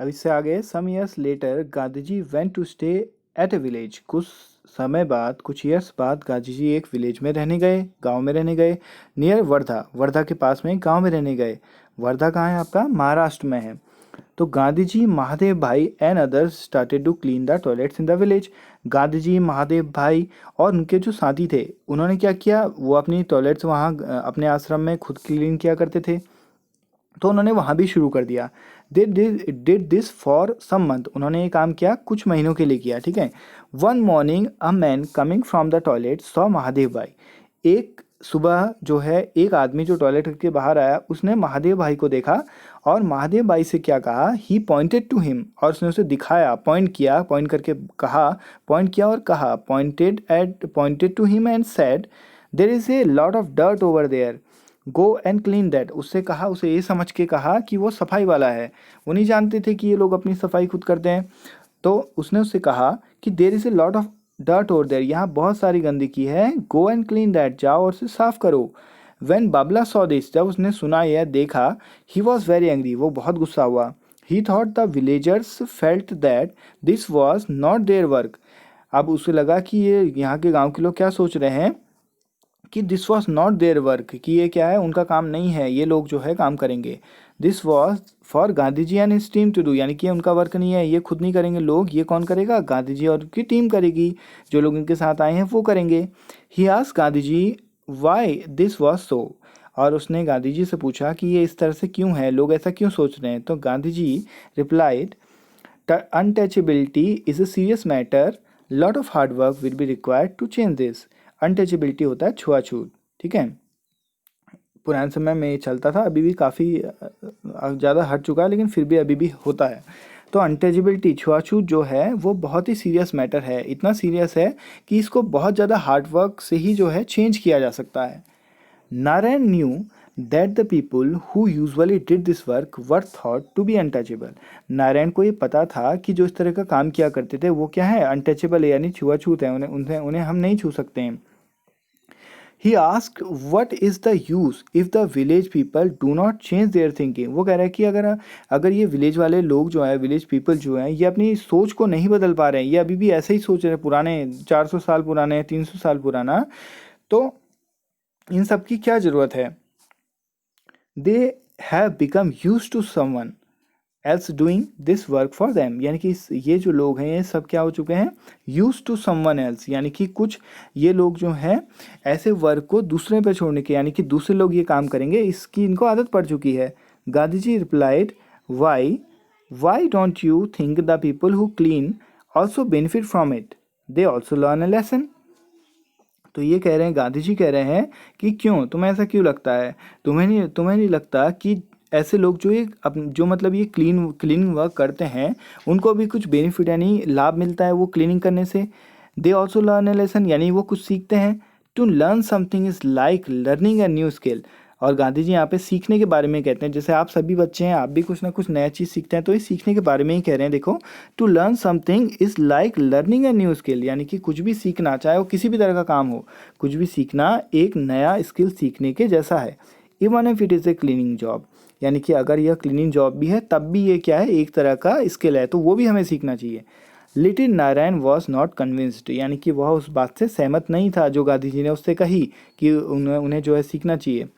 अब इससे आगे, some years later Gandhi ji went to stay at a village. कुछ समय बाद, कुछ ईयर्स बाद गांधी जी एक विलेज में रहने गए, गांव में रहने गए। नियर वर्धा, वर्धा के पास में एक गांव में रहने गए। वर्धा कहाँ है आपका? महाराष्ट्र में है। तो Gandhi ji, Mahadev bhai and others started to clean the toilets in the village. Gandhi ji, Mahadev bhai और उनके जो साथी थे, उन्होंने क्या किया, वो अपनी टॉयलेट्स वहाँ अपने आश्रम में खुद क्लीन किया करते थे। तो उन्होंने वहाँ भी शुरू कर दिया। They did this for some month. उन्होंने ये काम किया कुछ महीनों के लिए किया, ठीक है। One morning a man coming from the toilet saw Mahadev भाई। एक सुबह जो है, एक आदमी जो टॉयलेट करके बाहर आया, उसने महादेव भाई को देखा और महादेव भाई से क्या कहा, ही पॉइंटेड टू हिम, और उसने उसे दिखाया, पॉइंट किया, पॉइंट करके कहा, पॉइंट किया और कहा, pointed to him and said, there is a lot of dirt over there, go and clean that. उससे कहा, उसे ये समझ के कहा कि वो सफाई वाला है। वो नहीं जानते थे कि ये लोग अपनी सफाई खुद करते हैं। तो उसने उससे कहा कि there is a lot of dirt over there, यहाँ बहुत सारी गंदगी है, गो एंड क्लीन दैट, जाओ और उसे साफ करो। वेन बाबला सॉ दिस, जब उसने सुना यह, देखा, ही वॉज वेरी एंग्री, वो बहुत गुस्सा हुआ। ही thought the villagers felt that this was not their work. अब उसे लगा कि ये यहाँ के गांव के लोग क्या सोच रहे हैं कि this was not their work, कि ये क्या है, उनका काम नहीं है, ये लोग जो है काम करेंगे। This was for Gandhi ji and his team to do, यानी कि ये उनका वर्क नहीं है, ये खुद नहीं करेंगे लोग, ये कौन करेगा, गांधी जी और उनकी टीम करेगी, जो लोग इनके साथ आए हैं वो करेंगे। He asked Gandhi ji why this was so, और उसने गांधी जी से पूछा कि ये इस तरह से क्यों है, लोग ऐसा क्यों सोच रहे हैं। तो Gandhi ji replied, untouchability is a serious matter, lot of hard work will be required to change this. Untouchability होता है छुआछूत, ठीक है। पुराने समय में ये चलता था, अभी भी काफ़ी ज़्यादा हट चुका है, लेकिन फिर भी अभी भी होता है। तो अनटचेबिलिटी, छुआछूत जो है वो बहुत ही सीरियस मैटर है, इतना सीरियस है कि इसको बहुत ज़्यादा हार्ड वर्क से ही जो है चेंज किया जा सकता है। Narayan knew that the people who usually did this work were thought to be untouchable. Narayan को ये पता था कि जो इस तरह का काम किया करते थे वो क्या है, अनटचेबल है, यानी छुआछूत है, उन्हें उन्हें उन्हें हम नहीं छू सकते हैं। He ask what is the use if the village people do not change their thinking. वो कह रहा है कि अगर अगर ये विलेज वाले लोग जो है, विलेज पीपल जो हैं, ये अपनी सोच को नहीं बदल पा रहे हैं, ये अभी भी ऐसे ही सोच रहे हैं, पुराने 400 साल पुराने, 300 साल पुराना, तो इन सब की क्या ज़रूरत है। They have become use to someone else doing this work for them, यानी कि ये जो लोग हैं ये सब क्या हो चुके हैं, यूज टू समवन एल्स, यानी कि कुछ ये लोग जो हैं ऐसे वर्क को दूसरे पे छोड़ने के, यानी कि दूसरे लोग ये काम करेंगे, इसकी इनको आदत पड़ चुकी है। Gandhi ji replied, why why don't you think the people who clean also benefit from it, they also learn a lesson. तो ये कह रहे हैं, गांधी जी कह रहे हैं कि क्यों, तुम्हें ऐसा क्यों लगता है, तुम्हें नहीं लगता कि ऐसे लोग जो ये जो मतलब ये क्लीनिंग वर्क करते हैं, उनको भी कुछ बेनिफिट यानी लाभ मिलता है वो क्लीनिंग करने से। They also learn a lesson, यानी वो कुछ सीखते हैं। To learn something is like learning a new skill. और गांधी जी यहाँ पे सीखने के बारे में कहते हैं, जैसे आप सभी बच्चे हैं, आप भी कुछ ना कुछ नया चीज़ सीखते हैं, तो ये सीखने के बारे में ही कह रहे हैं। देखो, to learn something is like learning a new skill, यानी कि कुछ भी सीखना, चाहे वो किसी भी तरह का काम हो, कुछ भी सीखना एक नया स्किल सीखने के जैसा है। Even if it is a cleaning job, यानी कि अगर यह क्लीनिंग जॉब भी है तब भी ये क्या है, एक तरह का स्किल है, तो वो भी हमें सीखना चाहिए। Little Narayan was not convinced, यानी कि वह उस बात से सहमत नहीं था जो गांधी जी ने उससे कही कि उन्हें जो है सीखना चाहिए।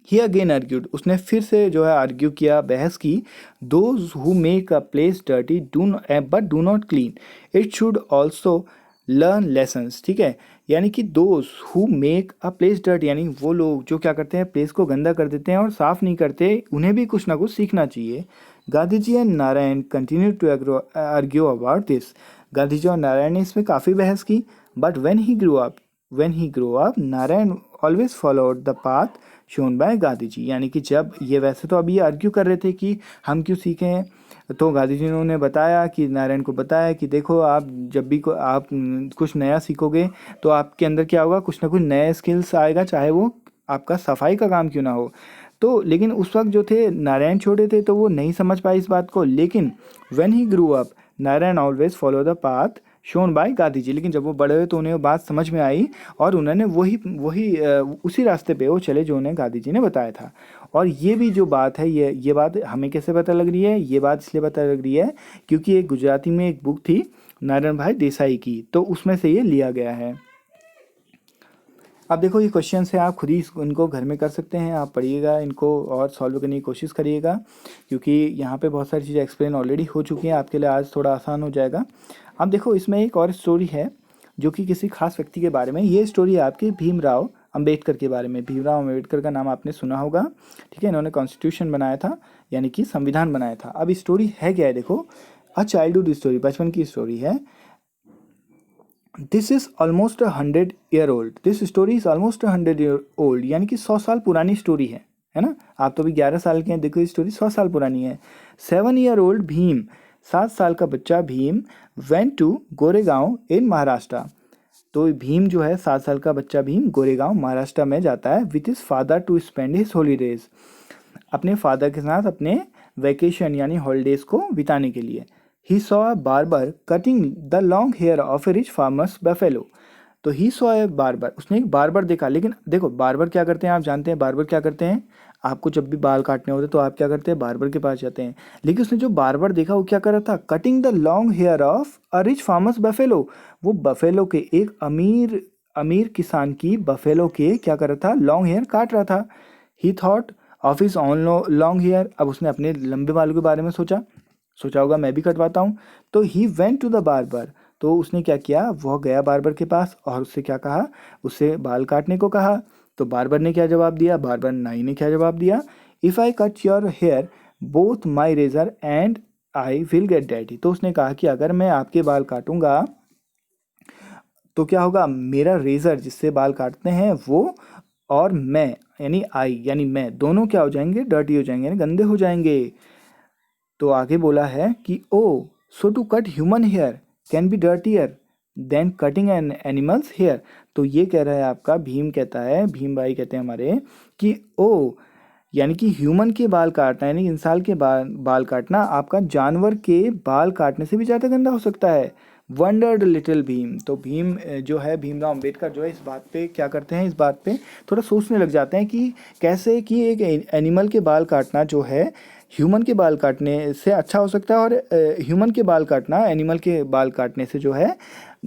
ही अगेन आर्ग्यूड, उसने फिर से जो है आर्ग्यू किया, बहस की। Those who make a place dirty but do not clean it should also learn lessons, ठीक है। यानी कि those who make a place dirty, यानी वो लोग जो क्या करते हैं, प्लेस को गंदा कर देते हैं और साफ़ नहीं करते, उन्हें भी कुछ ना कुछ सीखना चाहिए। Gandhi ji and Narayan continue to argue about this. Gandhi ji और नारायण ने इसमें काफ़ी बहस की। But when he grew up Narayan always followed the path shown by Gandhi ji, यानी कि जब ये, वैसे तो अभी आर्ग्यू कर रहे थे कि हम क्यों सीखें, तो गांधी जी ने उन्हें बताया कि, नारायण को बताया कि देखो, आप जब भी आप कुछ नया सीखोगे तो आपके अंदर क्या होगा, कुछ ना कुछ नया स्किल्स आएगा, चाहे वो आपका सफाई का काम क्यों ना हो। तो लेकिन उस वक्त जो थे नारायण छोटे थे तो वो नहीं समझ पाए इस बात को, लेकिन when he grew up Narayan always follow the path shown by Gandhi ji, लेकिन जब वो बड़े हुए तो उन्हें वो बात समझ में आई और उन्होंने वही वही उसी रास्ते पे वो चले जो उन्हें गांधी जी ने बताया था। और ये भी जो बात है, ये बात हमें कैसे पता लग रही है, ये बात इसलिए पता लग रही है क्योंकि एक गुजराती में एक बुक थी नारायण भाई देसाई की, तो उसमें से ये लिया गया है। अब देखो ये क्वेश्चन है, आप खुद ही इनको घर में कर सकते हैं, आप पढ़िएगा इनको और सॉल्व करने की कोशिश करिएगा, क्योंकि यहाँ पे बहुत सारी चीज़ें एक्सप्लेन ऑलरेडी हो चुकी हैं, आपके लिए आज थोड़ा आसान हो जाएगा। अब देखो इसमें एक और स्टोरी है जो कि किसी खास व्यक्ति के बारे में, ये स्टोरी है आपके भीमराव अंबेडकर के बारे में। भीमराव अंबेडकर का नाम आपने सुना होगा, ठीक है, इन्होंने कॉन्स्टिट्यूशन बनाया था, यानी कि संविधान बनाया था। अब स्टोरी है क्या है, देखो, अ चाइल्डहुड स्टोरी, बचपन की स्टोरी है। This is almost 100 year old, this story is almost 100 year old, यानी कि 100 साल पुरानी स्टोरी है ना। आप तो अभी 11 साल के हैं, देखो ये स्टोरी 100 साल पुरानी है। 7 ईयर ओल्ड भीम, 7 साल का बच्चा भीम, वेंट टू गोरेगांव इन महाराष्ट्र। तो भीम जो है 7 साल का बच्चा भीम गोरेगांव महाराष्ट्र में जाता है with his father to spend his holidays, अपने फादर के साथ अपने वैकेशन यानी हॉलीडेज को बिताने के लिए। He saw a barber cutting the long hair of a rich farmer's buffalo. तो ही सॉ ए बार्बर, उसने एक बार्बर देखा। लेकिन देखो बार्बर क्या करते हैं, आप जानते हैं बार्बर क्या करते हैं, आपको जब भी बाल काटने होते तो आप क्या करते हैं, बार्बर के पास जाते हैं। लेकिन उसने जो बार्बर देखा वो क्या कर रहा था, cutting the long hair of a rich farmer's buffalo. वो बफेलो के एक अमीर अमीर किसान की बफेलो के क्या कर रहा था, लॉन्ग हेयर काट रहा था। He thought of his own long hair, अब उसने अपने लंबे बालों के बारे में सोचा होगा मैं भी कटवाता हूँ। तो he went to the barber, तो उसने क्या किया, वह गया बार्बर के पास और उससे क्या कहा, उससे बाल काटने को कहा। तो बार्बर ने क्या जवाब दिया, बार्बर नाई ने क्या जवाब दिया, if I cut your hair both my razor and I will get डैडी। तो उसने कहा कि अगर मैं आपके बाल काटूंगा तो क्या होगा, मेरा रेजर जिससे बाल काटते हैं वो और मैं यानी आई यानी मैं दोनों क्या हो जाएंगे, डर्टी हो जाएंगे यानी गंदे हो जाएंगे। तो आगे बोला है कि oh so to cut human hair can be dirtier than cutting an animals hair. तो ये कह रहा है आपका भीम, कहता है भीम भाई कहते हैं हमारे कि ओ यानी कि ह्यूमन के बाल काटना यानी इंसान के बाल काटना आपका जानवर के बाल काटने से भी ज़्यादा गंदा हो सकता है। Wondered little Bheem. तो भीम जो है भीमराव अंबेडकर जो है इस बात पे क्या करते हैं, इस बात पे थोड़ा सोचने लग जाते हैं कि कैसे कि एक एनिमल के बाल काटना जो है ह्यूमन के बाल काटने से अच्छा हो सकता है, और ह्यूमन के बाल काटना एनिमल के बाल काटने से जो है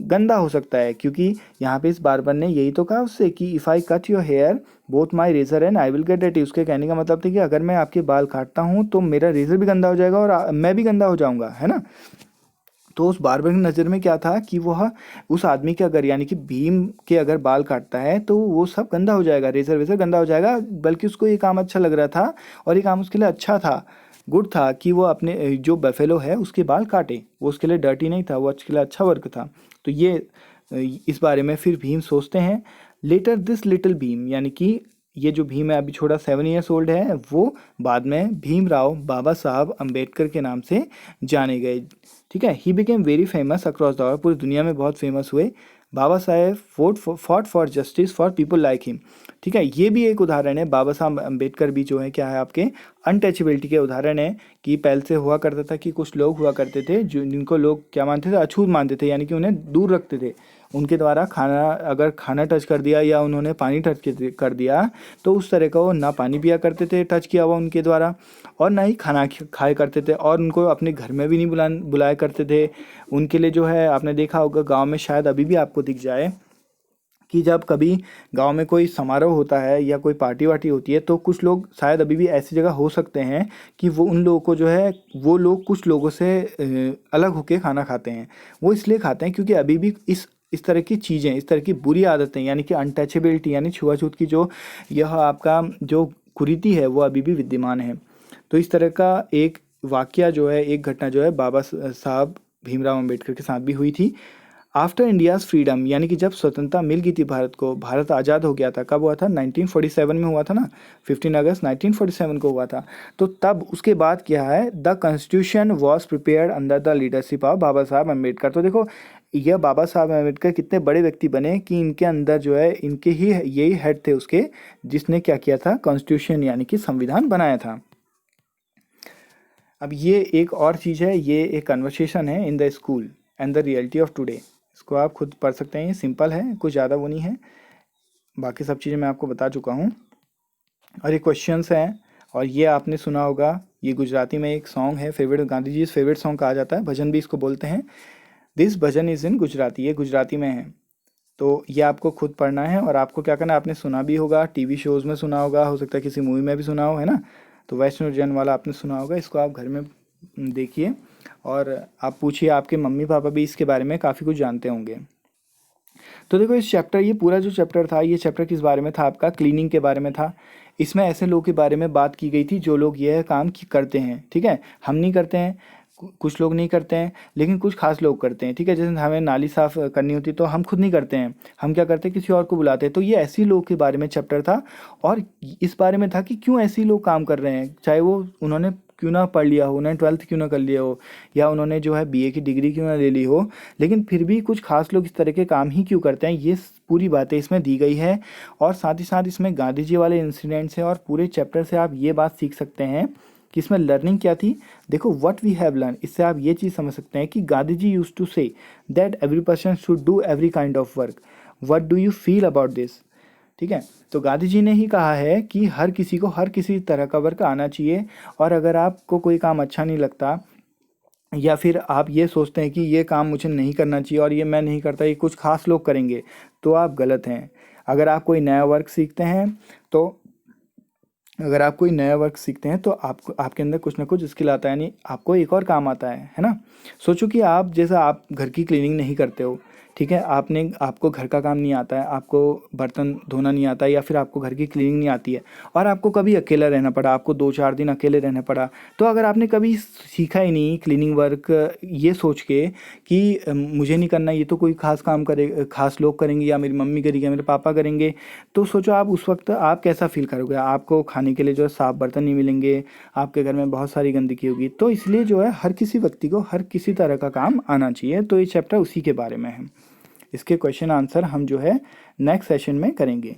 गंदा हो सकता है। क्योंकि यहाँ पे इस बार्बर ने यही तो कहा उससे कि if I cut your hair both my razor and I will get dirty. उसके कहने का मतलब था कि अगर मैं आपके बाल काटता हूँ तो मेरा रेजर भी गंदा हो जाएगा और मैं भी गंदा हो जाऊँगा, है ना। तो उस बार्बर की नज़र में क्या था कि वह उस आदमी के अगर यानी कि भीम के अगर बाल काटता है तो वो सब गंदा हो जाएगा, रेजर वेजर गंदा हो जाएगा। बल्कि उसको ये काम अच्छा लग रहा था और ये काम उसके लिए अच्छा था, गुड था कि वो अपने जो बफेलो है उसके बाल काटे, वो उसके लिए डर्टी नहीं था, वो उसके लिए अच्छा वर्क था। तो ये इस बारे में फिर भीम सोचते हैं। लेटर दिस लिटिल भीम यानी कि ये जो भीम है अभी छोटा 7 ईयर्स ओल्ड है, वो बाद में भीमराव बाबा साहब अम्बेडकर के नाम से जाने गए, ठीक है। He became very famous across the world, पूरी दुनिया में बहुत फेमस हुए। Baba Saheb fought for justice for people like him, ठीक है। ये भी एक उदाहरण है, बाबा साहब अम्बेडकर भी जो है क्या है आपके अनटचेबिलिटी के उदाहरण है। कि पहले से हुआ करता था कि कुछ लोग हुआ करते थे जो जिनको लोग क्या मानते थे, अछूत मानते थे, यानी कि उन्हें दूर रखते थे। उनके द्वारा खाना अगर खाना टच कर दिया या उन्होंने पानी टच कर दिया तो उस तरह का वो ना पानी पिया करते थे टच किया हुआ उनके द्वारा, और ना ही खाना खाया करते थे, और उनको अपने घर में भी नहीं बुलाया करते थे। उनके लिए जो है आपने देखा होगा गांव में शायद अभी भी आपको दिख जाए कि जब कभी गांव में कोई समारोह होता है या कोई पार्टी वार्टी होती है तो कुछ लोग शायद अभी भी ऐसी जगह हो सकते हैं कि वो उन लोगों को जो है वो लोग कुछ लोगों से अलग होकर खाना खाते हैं। वो इसलिए खाते हैं क्योंकि अभी भी इस तरह की चीज़ें, इस तरह की बुरी आदतें यानी कि अनटचेबिलिटी यानी छुआछूत की जो यह आपका जो कुरीति है वो अभी भी विद्यमान है। तो इस तरह का एक वाकया जो है, एक घटना जो है बाबा साहब भीमराव अंबेडकर के साथ भी हुई थी। आफ्टर इंडियाज़ फ्रीडम यानी कि जब स्वतंत्रता मिल गई थी भारत को, भारत आज़ाद हो गया था, कब हुआ था 1947 में हुआ था ना, 15 अगस्त 1947 को हुआ था। तो तब उसके बाद क्या है, the constitution was prepared under the leadership of Baba Sahab Ambedkar. तो देखो यह बाबा साहब अम्बेडकर कितने बड़े व्यक्ति बने कि इनके अंदर जो है इनके ही यही हेड थे उसके, जिसने क्या किया था, कॉन्स्टिट्यूशन यानी कि संविधान बनाया था। अब ये एक और चीज़ है, ये एक कन्वर्सेशन है in the school and the reality of today. इसको आप खुद पढ़ सकते हैं, ये सिंपल है, कुछ ज़्यादा वो नहीं है, बाकी सब चीज़ें मैं आपको बता चुका हूँ। और ये क्वेश्चंस हैं, और ये आपने सुना होगा, ये गुजराती में एक सॉन्ग है, favourite, Gandhi ji favourite song कहा जाता है, भजन भी इसको बोलते हैं। This bhajan is in Gujarati, ये गुजराती में है। तो ये आपको खुद पढ़ना है और आपको क्या करना है, आपने सुना भी होगा, टीवी शोज़ में सुना होगा, हो सकता है किसी मूवी में भी सुना हो, है ना। तो वैष्णो जन वाला आपने सुना होगा, इसको आप घर में देखिए और आप पूछिए, आपके मम्मी पापा भी इसके बारे में काफ़ी कुछ जानते होंगे। तो देखो इस चैप्टर, ये पूरा जो चैप्टर था, ये चैप्टर किस बारे में था, आपका क्लीनिंग के बारे में था। इसमें ऐसे लोगों के बारे में बात की गई थी जो लोग यह काम करते हैं, ठीक है। हम नहीं करते हैं, कुछ लोग नहीं करते हैं, लेकिन कुछ खास लोग करते हैं, ठीक है। जैसे हमें नाली साफ़ करनी होती है तो हम खुद नहीं करते हैं, हम क्या करते हैं, किसी और को बुलाते हैं। तो ये ऐसे लोग के बारे में चैप्टर था और इस बारे में था कि क्यों ऐसे लोग काम कर रहे हैं, चाहे वो उन्होंने क्यों ना पढ़ लिया हो, उन्होंने 12th क्यों ना कर लिया हो, या उन्होंने जो है बीए की डिग्री क्यों ना ले ली हो, लेकिन फिर भी कुछ खास लोग इस तरह के काम ही क्यों करते हैं, ये पूरी बातें इसमें दी गई है। और साथ ही साथ इसमें गांधी जी वाले इंसिडेंट्स हैं और पूरे चैप्टर से आप ये बात सीख सकते हैं कि इसमें लर्निंग क्या थी। देखो व्हाट वी हैव लर्न, इससे आप ये चीज़ समझ सकते हैं कि Gandhi ji used to say that every person should do every kind of work, what do you feel about this, ठीक है। तो गांधी जी ने ही कहा है कि हर किसी को हर किसी तरह का वर्क आना चाहिए, और अगर आपको कोई काम अच्छा नहीं लगता या फिर आप ये सोचते हैं कि ये काम मुझे नहीं करना चाहिए और ये मैं नहीं करता, ये कुछ खास लोग करेंगे, तो आप गलत हैं। अगर आप कोई नया वर्क सीखते हैं तो अगर आप कोई नया वर्क सीखते हैं तो आपको आपके अंदर कुछ ना कुछ स्किल आता है, यानी आपको एक और काम आता है ना। सोचो कि आप जैसा आप घर की क्लीनिंग नहीं करते हो, ठीक है, आपको घर का काम नहीं आता है, आपको बर्तन धोना नहीं आता है, या फिर आपको घर की क्लीनिंग नहीं आती है, और आपको कभी अकेला रहना पड़ा, आपको 2-4 दिन अकेले रहना पड़ा। तो अगर आपने कभी सीखा ही नहीं क्लीनिंग वर्क, ये सोच के कि मुझे नहीं करना, ये तो कोई खास काम करे, खास लोग करेंगे, या मेरी मम्मी करेगी या मेरे पापा करेंगे, तो सोचो आप उस वक्त आप कैसा फील करोगे। आपको खाने के लिए जो है साफ़ बर्तन नहीं मिलेंगे, आपके घर में बहुत सारी गंदगी होगी। तो इसलिए जो है हर किसी व्यक्ति को हर किसी तरह का काम आना चाहिए। तो ये चैप्टर उसी के बारे में है। इसके क्वेश्चन आंसर हम जो है नेक्स्ट सेशन में करेंगे।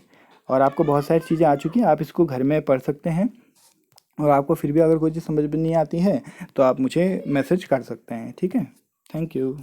और आपको बहुत सारी चीज़ें आ चुकी हैं, आप इसको घर में पढ़ सकते हैं। और आपको फिर भी अगर कोई चीज़ समझ में नहीं आती है तो आप मुझे मैसेज कर सकते हैं, ठीक है। Thank you.